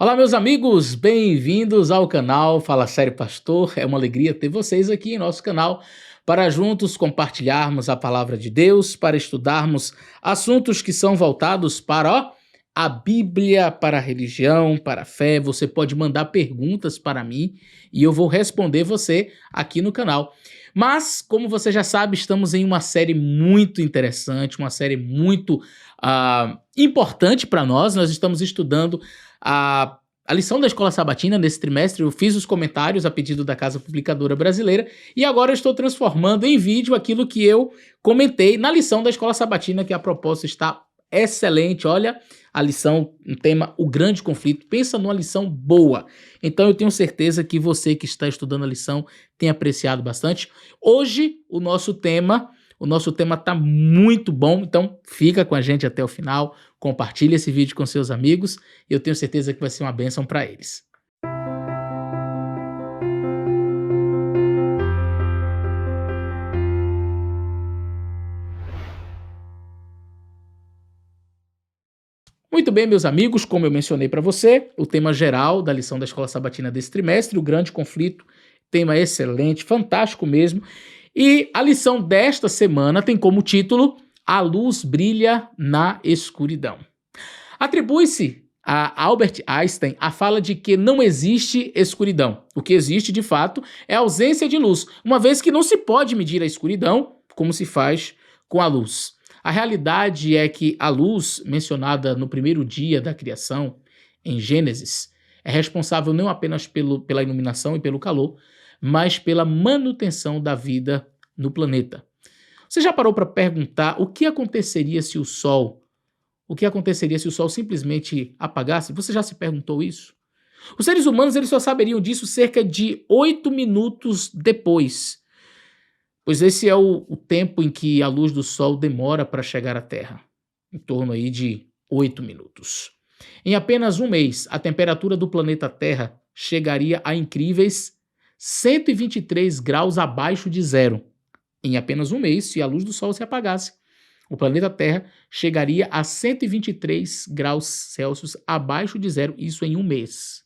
Olá, meus amigos, bem-vindos ao canal Fala Sério Pastor. É uma alegria ter vocês aqui em nosso canal para juntos compartilharmos a palavra de Deus, para estudarmos assuntos que são voltados para a Bíblia, para a religião, para a fé. Você pode mandar perguntas para mim e eu vou responder você aqui no canal. Mas, como você já sabe, estamos em uma série muito interessante, uma série muito importante para nós. Nós estamos estudando a lição da Escola Sabatina nesse trimestre. Eu fiz os comentários a pedido da Casa Publicadora Brasileira e agora eu estou transformando em vídeo aquilo que eu comentei na lição da Escola Sabatina, que a proposta está excelente. Olha, a lição, um tema, o grande conflito. Pensa numa lição boa. Então eu tenho certeza que você que está estudando a lição tem apreciado bastante. Hoje o nosso tema está muito bom, então fica com a gente até o final, compartilhe esse vídeo com seus amigos, eu tenho certeza que vai ser uma bênção para eles. Muito bem, meus amigos, como eu mencionei para você, o tema geral da lição da Escola Sabatina desse trimestre, o grande conflito, tema excelente, fantástico mesmo. E a lição desta semana tem como título A Luz Brilha na Escuridão. Atribui-se a Albert Einstein a fala de que não existe escuridão. O que existe, de fato, é a ausência de luz, uma vez que não se pode medir a escuridão como se faz com a luz. A realidade é que a luz, mencionada no primeiro dia da criação, em Gênesis, é responsável não apenas pela iluminação e pelo calor, mas pela manutenção da vida no planeta. Você já parou para perguntar o que aconteceria se o Sol simplesmente apagasse? Você já se perguntou isso? Os seres humanos eles só saberiam disso cerca de 8 minutos depois, pois esse é o tempo em que a luz do Sol demora para chegar à Terra, em torno aí de 8 minutos. Em apenas um mês, a temperatura do planeta Terra chegaria a incríveis 123 graus abaixo de zero. Em apenas um mês, se a luz do Sol se apagasse, o planeta Terra chegaria a 123 graus Celsius abaixo de zero, isso em um mês.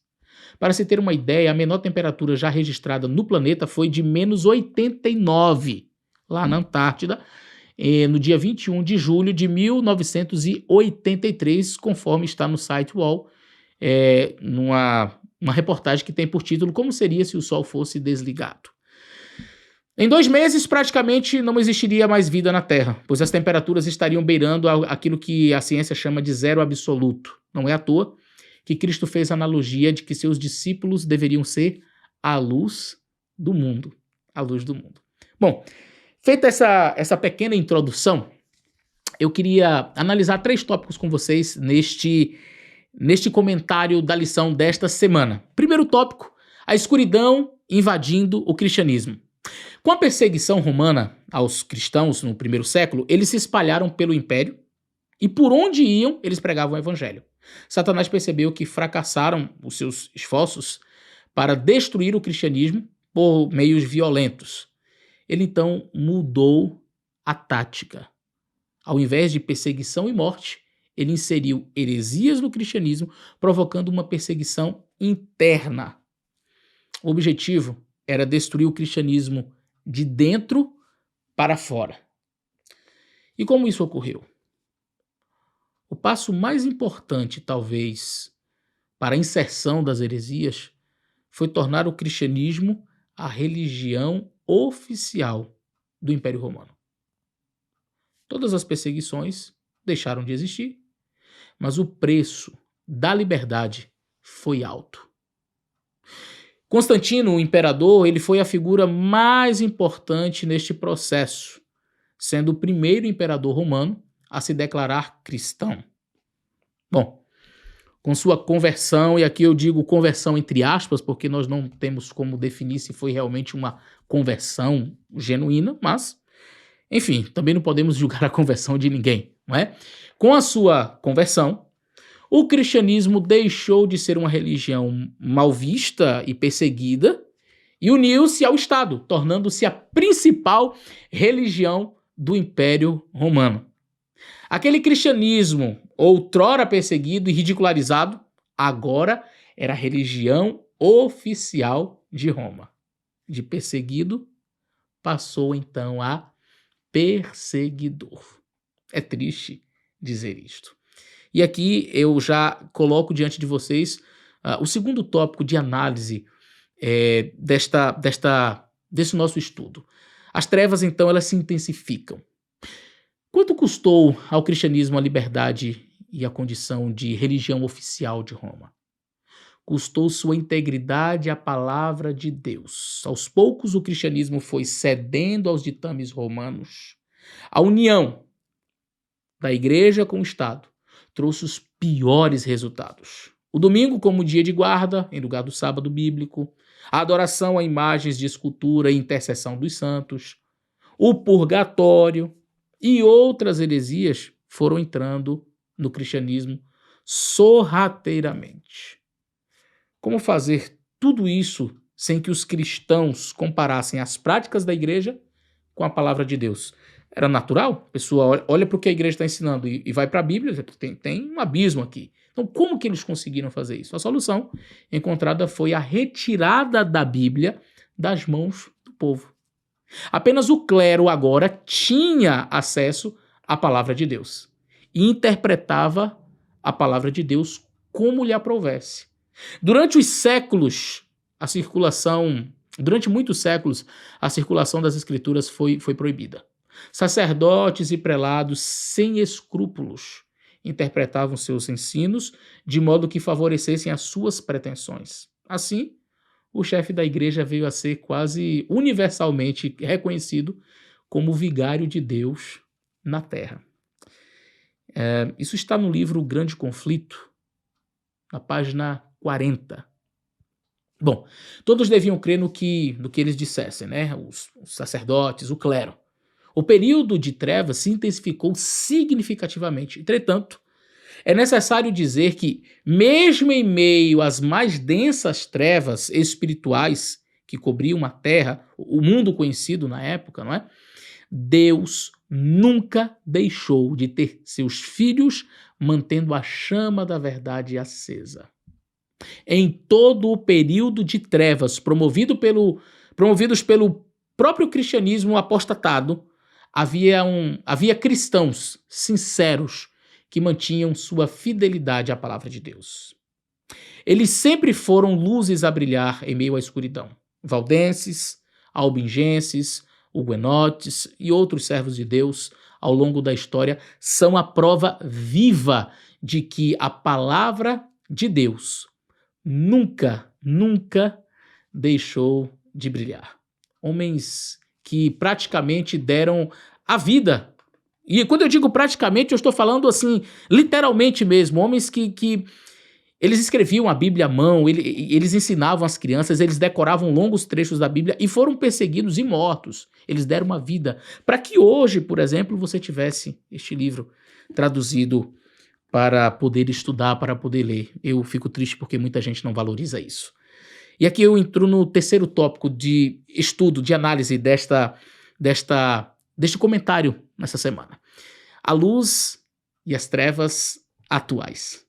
Para se ter uma ideia, a menor temperatura já registrada no planeta foi de menos 89, lá na Antártida, no dia 21 de julho de 1983, conforme está no site UOL, uma reportagem que tem por título Como seria se o Sol fosse desligado. Em 2 meses, praticamente não existiria mais vida na Terra, pois as temperaturas estariam beirando aquilo que a ciência chama de zero absoluto. Não é à toa que Cristo fez a analogia de que seus discípulos deveriam ser a luz do mundo. A luz do mundo. Bom, feita essa pequena introdução, eu queria analisar 3 tópicos com vocês neste comentário da lição desta semana. Primeiro tópico, a escuridão invadindo o cristianismo. Com a perseguição romana aos cristãos no primeiro século, eles se espalharam pelo império e por onde iam, eles pregavam o evangelho. Satanás percebeu que fracassaram os seus esforços para destruir o cristianismo por meios violentos. Ele então mudou a tática. Ao invés de perseguição e morte, ele inseriu heresias no cristianismo, provocando uma perseguição interna. O objetivo era destruir o cristianismo de dentro para fora. E como isso ocorreu? O passo mais importante, talvez, para a inserção das heresias foi tornar o cristianismo a religião oficial do Império Romano. Todas as perseguições deixaram de existir, mas o preço da liberdade foi alto. Constantino, o imperador, ele foi a figura mais importante neste processo, sendo o primeiro imperador romano a se declarar cristão. Bom, com sua conversão, e aqui eu digo conversão entre aspas, porque nós não temos como definir se foi realmente uma conversão genuína, mas, enfim, também não podemos julgar a conversão de ninguém, não é? Com a sua conversão, o cristianismo deixou de ser uma religião mal vista e perseguida e uniu-se ao Estado, tornando-se a principal religião do Império Romano. Aquele cristianismo, outrora perseguido e ridicularizado, Agora era a religião oficial de Roma. De perseguido, passou então a perseguidor. É triste dizer isto. E aqui eu já coloco diante de vocês o segundo tópico de análise desse nosso estudo. As trevas, então, elas se intensificam. Quanto custou ao cristianismo a liberdade e a condição de religião oficial de Roma? Custou sua integridade à palavra de Deus. Aos poucos, o cristianismo foi cedendo aos ditames romanos. A união da igreja com o Estado trouxe os piores resultados. O domingo como dia de guarda, em lugar do sábado bíblico, a adoração a imagens de escultura e intercessão dos santos, o purgatório e outras heresias foram entrando no cristianismo sorrateiramente. Como fazer tudo isso sem que os cristãos comparassem as práticas da igreja com a palavra de Deus? Era natural? A pessoa olha para o que a igreja está ensinando e vai para a Bíblia, tem um abismo aqui. Então, como que eles conseguiram fazer isso? A solução encontrada foi a retirada da Bíblia das mãos do povo. Apenas o clero agora tinha acesso à palavra de Deus e interpretava a palavra de Deus como lhe aprovesse. Durante muitos séculos, a circulação das escrituras foi proibida. Sacerdotes e prelados sem escrúpulos interpretavam seus ensinos de modo que favorecessem as suas pretensões. Assim, o chefe da igreja veio a ser quase universalmente reconhecido como o vigário de Deus na terra. Isso está no livro O Grande Conflito, na página 40. Bom, todos deviam crer no que eles dissessem, né? Os sacerdotes, o clero. O período de trevas se intensificou significativamente. Entretanto, é necessário dizer que, mesmo em meio às mais densas trevas espirituais que cobriam a terra, o mundo conhecido na época, não é? Deus nunca deixou de ter seus filhos mantendo a chama da verdade acesa. Em todo o período de trevas promovidos pelo próprio cristianismo apostatado, havia cristãos sinceros que mantinham sua fidelidade à palavra de Deus. Eles sempre foram luzes a brilhar em meio à escuridão. Valdenses, albingenses, huguenotes e outros servos de Deus ao longo da história são a prova viva de que a palavra de Deus nunca deixou de brilhar. Homens que praticamente deram a vida. E quando eu digo praticamente, eu estou falando assim, literalmente mesmo. Homens que eles escreviam a Bíblia à mão, eles ensinavam as crianças, eles decoravam longos trechos da Bíblia e foram perseguidos e mortos. Eles deram uma vida para que hoje, por exemplo, você tivesse este livro traduzido para poder estudar, para poder ler. Eu fico triste porque muita gente não valoriza isso. E aqui eu entro no terceiro tópico de estudo, de análise deste comentário nessa semana. A luz e as trevas atuais.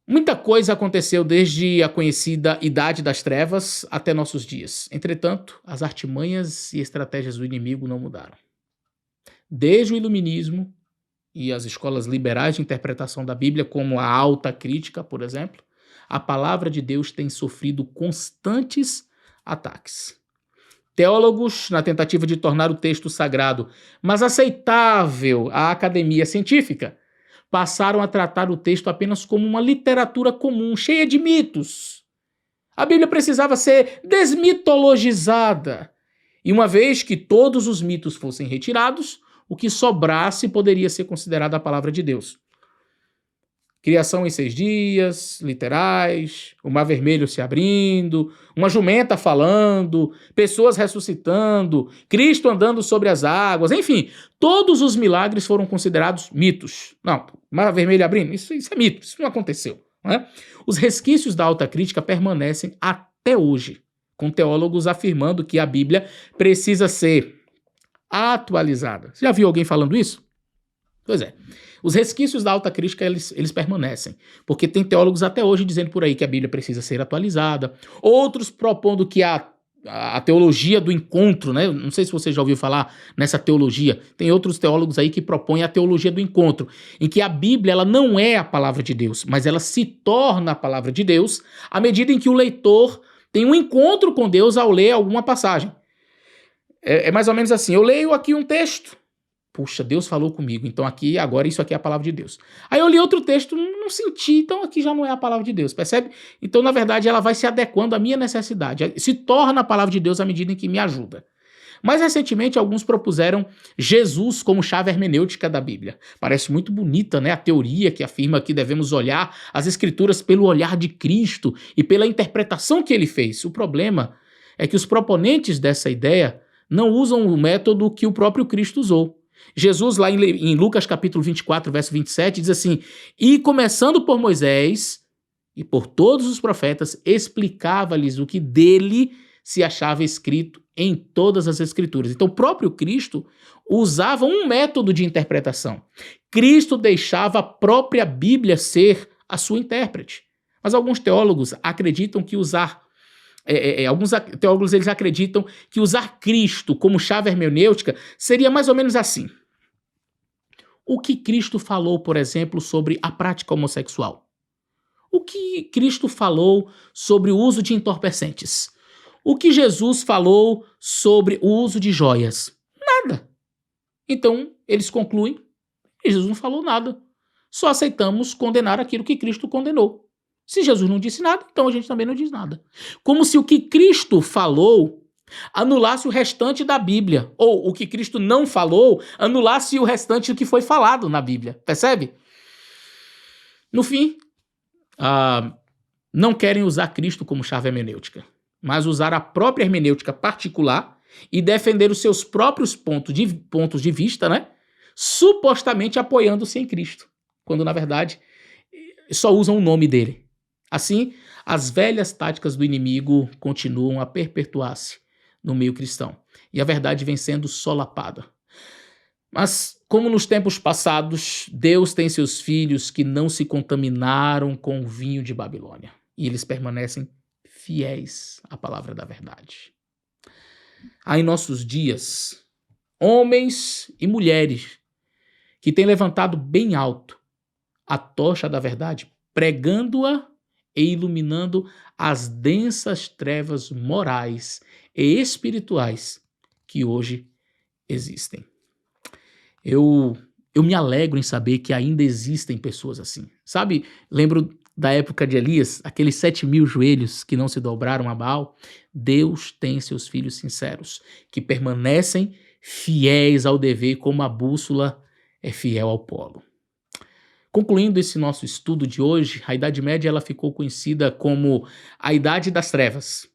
Muita coisa aconteceu desde a conhecida Idade das Trevas até nossos dias. Entretanto, as artimanhas e estratégias do inimigo não mudaram. Desde o Iluminismo e as escolas liberais de interpretação da Bíblia, como a alta crítica, por exemplo, a palavra de Deus tem sofrido constantes ataques. Teólogos, na tentativa de tornar o texto sagrado mais aceitável à academia científica, passaram a tratar o texto apenas como uma literatura comum, cheia de mitos. A Bíblia precisava ser desmitologizada. E uma vez que todos os mitos fossem retirados, o que sobrasse poderia ser considerado a palavra de Deus. Criação em 6 dias, literais, o mar vermelho se abrindo, uma jumenta falando, pessoas ressuscitando, Cristo andando sobre as águas, enfim, todos os milagres foram considerados mitos. Não, mar vermelho abrindo, isso é mito, isso não aconteceu. Não é? Os resquícios da alta crítica permanecem até hoje, com teólogos afirmando que a Bíblia precisa ser atualizada. Você já viu alguém falando isso? Pois é. Os resquícios da alta crítica, eles permanecem. Porque tem teólogos até hoje dizendo por aí que a Bíblia precisa ser atualizada. Outros propondo que a teologia do encontro, né? Não sei se você já ouviu falar nessa teologia. Tem outros teólogos aí que propõem a teologia do encontro, em que a Bíblia ela não é a palavra de Deus, mas ela se torna a palavra de Deus à medida em que o leitor tem um encontro com Deus ao ler alguma passagem. É mais ou menos assim, eu leio aqui um texto, puxa, Deus falou comigo, então aqui, agora isso aqui é a palavra de Deus. Aí eu li outro texto, não senti, então aqui já não é a palavra de Deus, percebe? Então, na verdade, ela vai se adequando à minha necessidade, se torna a palavra de Deus à medida em que me ajuda. Mais recentemente, alguns propuseram Jesus como chave hermenêutica da Bíblia. Parece muito bonita, né? A teoria que afirma que devemos olhar as Escrituras pelo olhar de Cristo e pela interpretação que ele fez. O problema é que os proponentes dessa ideia não usam o método que o próprio Cristo usou. Jesus, lá em Lucas capítulo 24, verso 27, diz assim: e começando por Moisés e por todos os profetas, explicava-lhes o que dele se achava escrito em todas as Escrituras. Então, o próprio Cristo usava um método de interpretação. Cristo deixava a própria Bíblia ser a sua intérprete. Mas alguns teólogos acreditam que alguns teólogos eles acreditam que usar Cristo como chave hermenêutica seria mais ou menos assim. O que Cristo falou, por exemplo, sobre a prática homossexual? O que Cristo falou sobre o uso de entorpecentes? O que Jesus falou sobre o uso de joias? Nada. Então, eles concluem que Jesus não falou nada. Só aceitamos condenar aquilo que Cristo condenou. Se Jesus não disse nada, então a gente também não diz nada. Como se o que Cristo falou anulasse o restante da Bíblia. Ou o que Cristo não falou anulasse o restante do que foi falado na Bíblia. Percebe? No fim, não querem usar Cristo como chave hermenêutica, mas usar a própria hermenêutica particular e defender os seus próprios pontos de vista, né? Supostamente apoiando-se em Cristo, quando na verdade só usam o nome dele. Assim, as velhas táticas do inimigo continuam a perpetuar-se no meio cristão, e a verdade vem sendo solapada. Mas, como nos tempos passados, Deus tem seus filhos que não se contaminaram com o vinho de Babilônia, e eles permanecem fiéis à palavra da verdade. Há em nossos dias homens e mulheres que têm levantado bem alto a tocha da verdade, pregando-a e iluminando as densas trevas morais e espirituais que hoje existem. Eu me alegro em saber que ainda existem pessoas assim. Sabe, lembro da época de Elias, aqueles 7.000 joelhos que não se dobraram a Baal. Deus tem seus filhos sinceros, que permanecem fiéis ao dever como a bússola é fiel ao polo. Concluindo esse nosso estudo de hoje, a Idade Média ela ficou conhecida como a Idade das Trevas.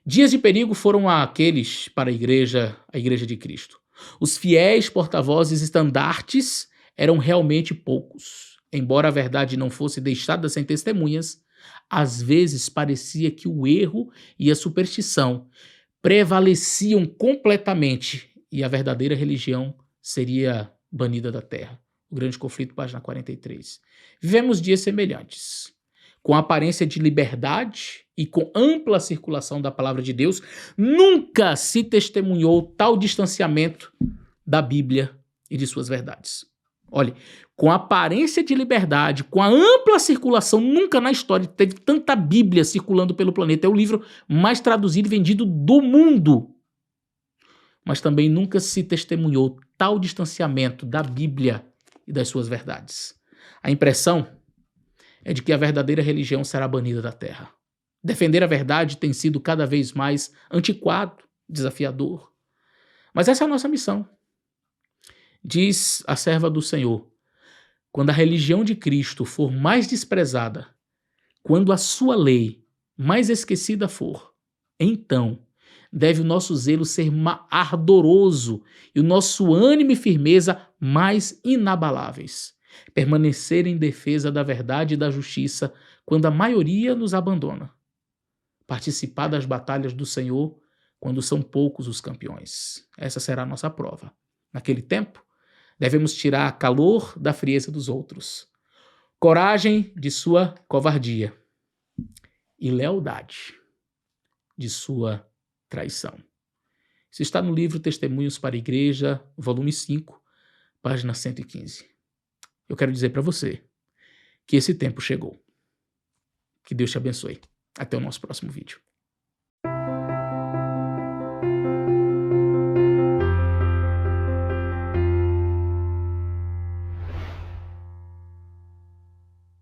Dias de perigo foram aqueles para a Igreja de Cristo. Os fiéis porta-vozes estandartes eram realmente poucos. Embora a verdade não fosse deixada sem testemunhas, às vezes parecia que o erro e a superstição prevaleciam completamente e a verdadeira religião seria banida da terra. O Grande Conflito, página 43. Vivemos dias semelhantes, com aparência de liberdade e com ampla circulação da palavra de Deus. Nunca se testemunhou tal distanciamento da Bíblia e de suas verdades. Olhe, com aparência de liberdade, com a ampla circulação, nunca na história teve tanta Bíblia circulando pelo planeta. É o livro mais traduzido e vendido do mundo. Mas também nunca se testemunhou tal distanciamento da Bíblia e das suas verdades. A impressão é de que a verdadeira religião será banida da terra. Defender a verdade tem sido cada vez mais antiquado, desafiador. Mas essa é a nossa missão. Diz a serva do Senhor: quando a religião de Cristo for mais desprezada, quando a sua lei mais esquecida for, então deve o nosso zelo ser ardoroso e o nosso ânimo e firmeza mais inabaláveis. Permanecer em defesa da verdade e da justiça quando a maioria nos abandona. Participar das batalhas do Senhor quando são poucos os campeões. Essa será a nossa prova. Naquele tempo, Devemos tirar calor da frieza dos outros, coragem de sua covardia e lealdade de sua traição. Isso está no livro Testemunhos para a Igreja, volume 5, página 115. Eu quero dizer para você que esse tempo chegou. Que Deus te abençoe. Até o nosso próximo vídeo.